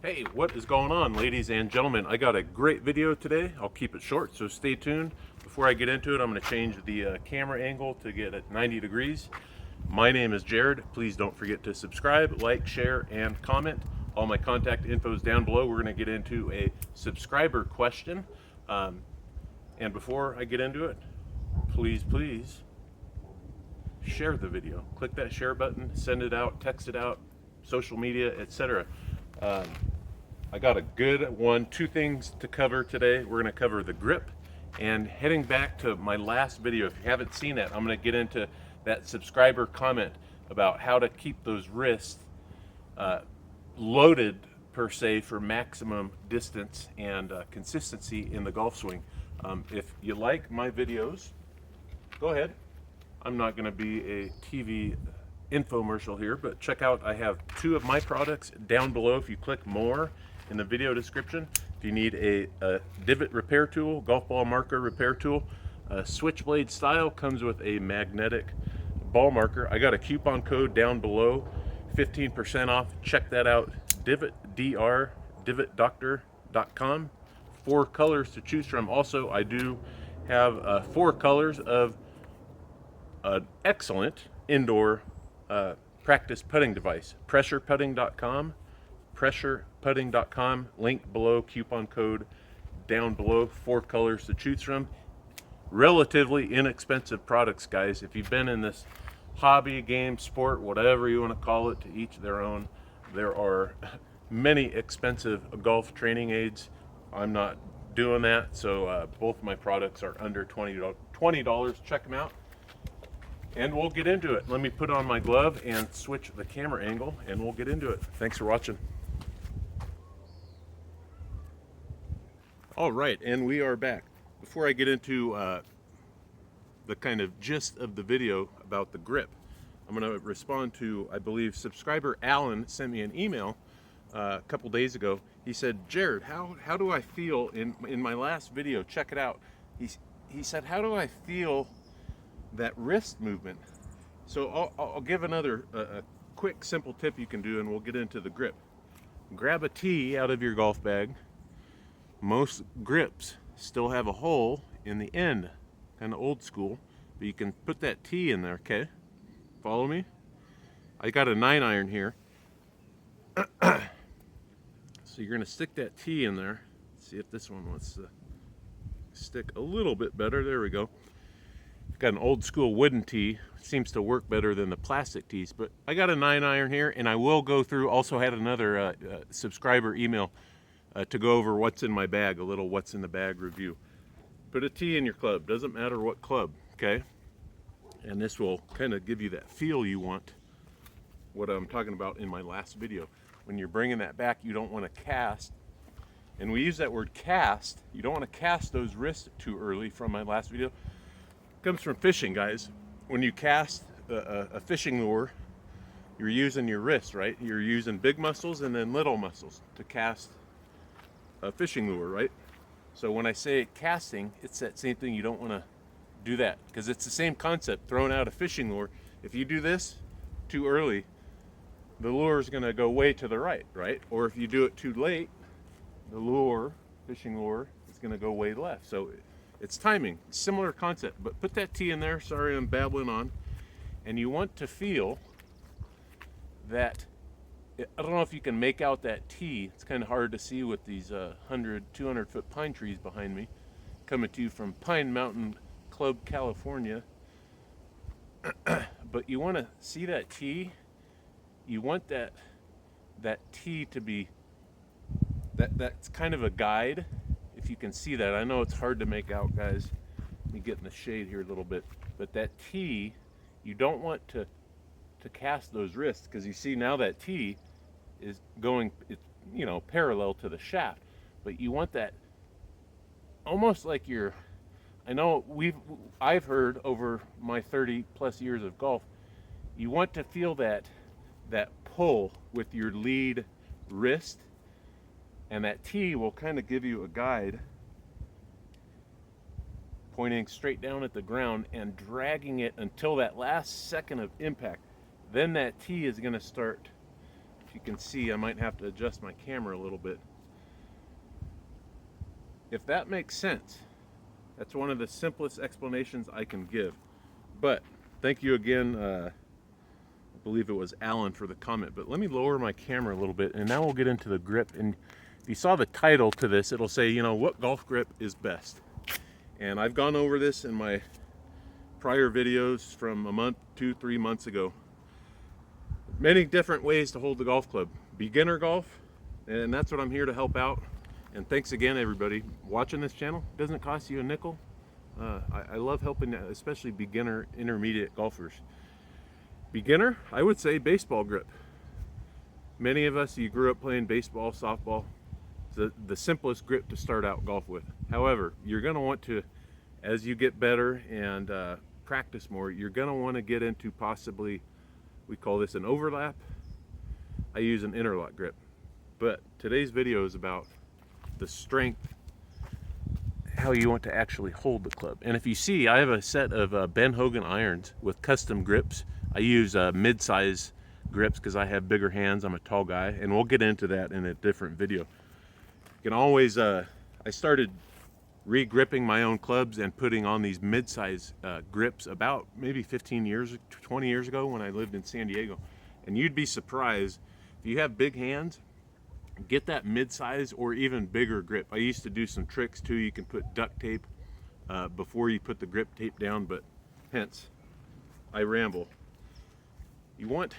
Hey, what is going on, ladies and gentlemen? I got a great video today. I'll keep it short, so stay tuned. Before I get into it, I'm going to change the camera angle to get at 90 degrees. My name is Jared. Please don't forget to subscribe, like, share, and comment. All my contact info is down below. We're going to get into a subscriber question. And before I get into it, please share the video. Click that share button, send it out, text it out, social media, etc. I got a good one. Two things to cover today. We're going to cover the grip, and heading back to my last video, if you haven't seen that, I'm going to get into that subscriber comment about how to keep those wrists loaded per se for maximum distance and consistency in the golf swing. If you like my videos, go ahead. I'm not going to be a TV infomercial here, but check out, I have two of my products down below. If you click more in the video description, if you need a divot repair tool, golf ball marker repair tool, switchblade style, comes with a magnetic ball marker. I got a coupon code down below, 15% off. Check that out. Divot, divotdoctor.com. 4 colors to choose from. Also, I do have 4 colors of an excellent indoor practice putting device. pressureputting.com, link below, coupon code down below. 4 colors to choose from. Relatively inexpensive products, guys. If you've been in this hobby, game, sport, whatever you want to call it, to each their own. There are many expensive golf training aids. I'm not doing that, so both my products are under $20. Check them out. And we'll get into it. Let me put on my glove and switch the camera angle, and we'll get into it. Thanks for watching. All right, and we are back. Before I get into the kind of gist of the video about the grip, I'm going to respond to, I believe, subscriber Alan sent me an email a couple days ago. He said, Jared, how do I feel in my last video? Check it out. He said, how do I feel that wrist movement? So I'll give another a quick simple tip you can do, and we'll get into the grip. Grab a tee out of your golf bag. Most grips still have a hole in the end, kind of old school, but you can put that tee in there. Okay, follow me. I got a 9-iron here. So you're going to stick that tee in there. See if this one wants to stick a little bit better. There we go. Got an old school wooden tee. Seems to work better than the plastic tees, but I got a 9-iron here, and I will go through. Also had another subscriber email to go over what's in my bag, a little what's in the bag review. Put a tee in your club, doesn't matter what club, okay? And this will kind of give you that feel you want, what I'm talking about in my last video. When you're bringing that back, you don't want to cast, and we use that word cast. You don't want to cast those wrists too early. From my last video, comes from fishing, guys. When you cast a fishing lure, you're using your wrist, right? You're using big muscles and then little muscles to cast a fishing lure, right? So when I say casting, it's that same thing. You don't want to do that, because it's the same concept. Throwing out a fishing lure, if you do this too early, the lure is going to go way to the right, right? Or if you do it too late, the lure, fishing lure, is going to go way left. So it's timing, similar concept, but put that tee in there. Sorry, I'm babbling on. And you want to feel that, I don't know if you can make out that tee. It's kind of hard to see with these 100, 200 foot pine trees behind me, coming to you from Pine Mountain Club, California. But you want to see that tee. You want that tee to be, that's kind of a guide. If you can see that, I know it's hard to make out, guys. Let me get in the shade here a little bit. But that tee, you don't want to cast those wrists, because you see now that tee is going, it's, you know, parallel to the shaft. But you want that almost like you're, I know I've heard over my 30 plus years of golf, you want to feel that pull with your lead wrist. And that tee will kind of give you a guide, pointing straight down at the ground and dragging it until that last second of impact. Then that tee is going to start if you can see, I might have to adjust my camera a little bit. If that makes sense, that's one of the simplest explanations I can give. But thank you again, I believe it was Alan, for the comment. But let me lower my camera a little bit, and now we'll get into the grip. And if you saw the title to this, it'll say, you know, what golf grip is best. And I've gone over this in my prior videos from a month, 2-3 months ago. Many different ways to hold the golf club. Beginner golf, and that's what I'm here to help out. And thanks again, everybody watching this channel. It doesn't cost you a nickel. I love helping especially beginner, intermediate golfers. Beginner, I would say baseball grip. Many of us, you grew up playing baseball, softball. It's the simplest grip to start out golf with. However, you're going to want to, as you get better and practice more, you're going to want to get into possibly, we call this an overlap. I use an interlock grip. But today's video is about the strength, how you want to actually hold the club. And if you see, I have a set of Ben Hogan irons with custom grips. I use mid-size grips because I have bigger hands. I'm a tall guy, and we'll get into that in a different video. You can always, I started re-gripping my own clubs and putting on these mid-size grips about maybe 15 years, 20 years ago when I lived in San Diego. And you'd be surprised, if you have big hands, get that mid-size or even bigger grip. I used to do some tricks too. You can put duct tape before you put the grip tape down, but hence, I ramble. You want,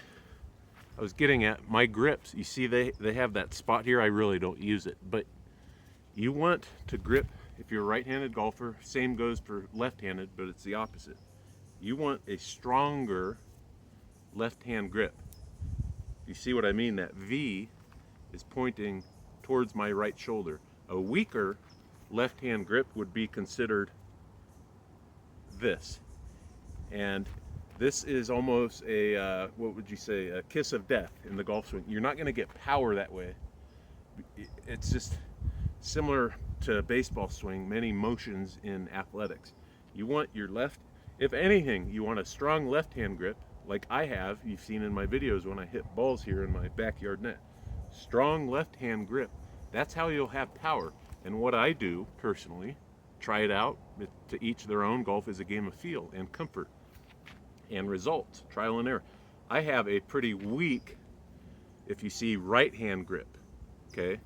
I was getting at my grips. You see they have that spot here. I really don't use it, but you want to grip, if you're a right-handed golfer, same goes for left-handed, but it's the opposite. You want a stronger left-hand grip. You see what I mean? That V is pointing towards my right shoulder. A weaker left-hand grip would be considered this. And this is almost a, what would you say, a kiss of death in the golf swing. You're not going to get power that way. It's just similar to a baseball swing, many motions in athletics. You want your left, if anything, you want a strong left-hand grip, like I have, you've seen in my videos when I hit balls here in my backyard net. Strong left-hand grip, that's how you'll have power. And what I do personally, try it out, to each their own. Golf is a game of feel and comfort and results, trial and error. I have a pretty weak, if you see, right-hand grip, okay?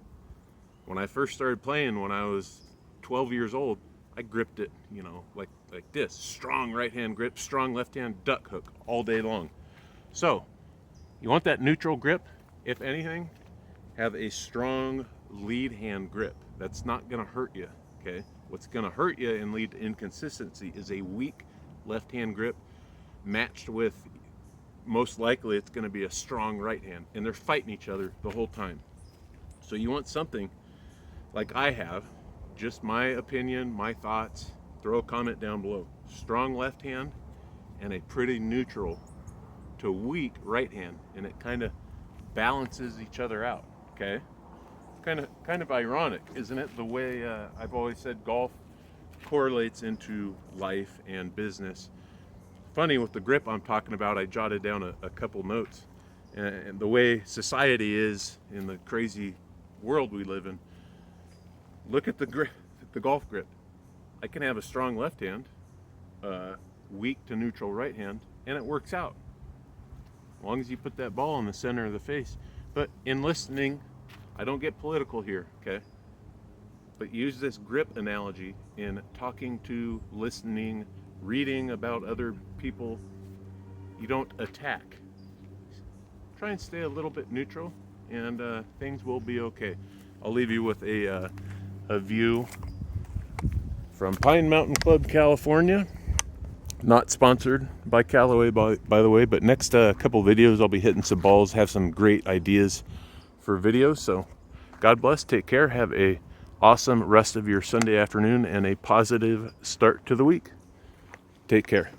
When I first started playing when I was 12 years old, I gripped it, you know, like this. Strong right-hand grip, strong left-hand duck hook all day long. So, you want that neutral grip? If anything, have a strong lead hand grip. That's not gonna hurt you, okay? What's gonna hurt you and lead to inconsistency is a weak left-hand grip matched with, most likely it's gonna be a strong right hand, and they're fighting each other the whole time. So you want something like I have, just my opinion, my thoughts, throw a comment down below. Strong left hand and a pretty neutral to weak right hand, and it kind of balances each other out, okay? Kind of ironic, isn't it? The way I've always said golf correlates into life and business. Funny, with the grip I'm talking about, I jotted down a couple notes. And the way society is in the crazy world we live in, look at the grip, the golf grip. I can have a strong left hand, weak to neutral right hand, and it works out. As long as you put that ball in the center of the face. But in listening, I don't get political here, okay? But use this grip analogy in talking to, listening, reading about other people. You don't attack. Try and stay a little bit neutral, and things will be okay. I'll leave you with a view from Pine Mountain Club, California. Not sponsored by Callaway, by the way, but next couple videos I'll be hitting some balls, have some great ideas for videos. So God bless, take care, have a awesome rest of your Sunday afternoon and a positive start to the week. Take care.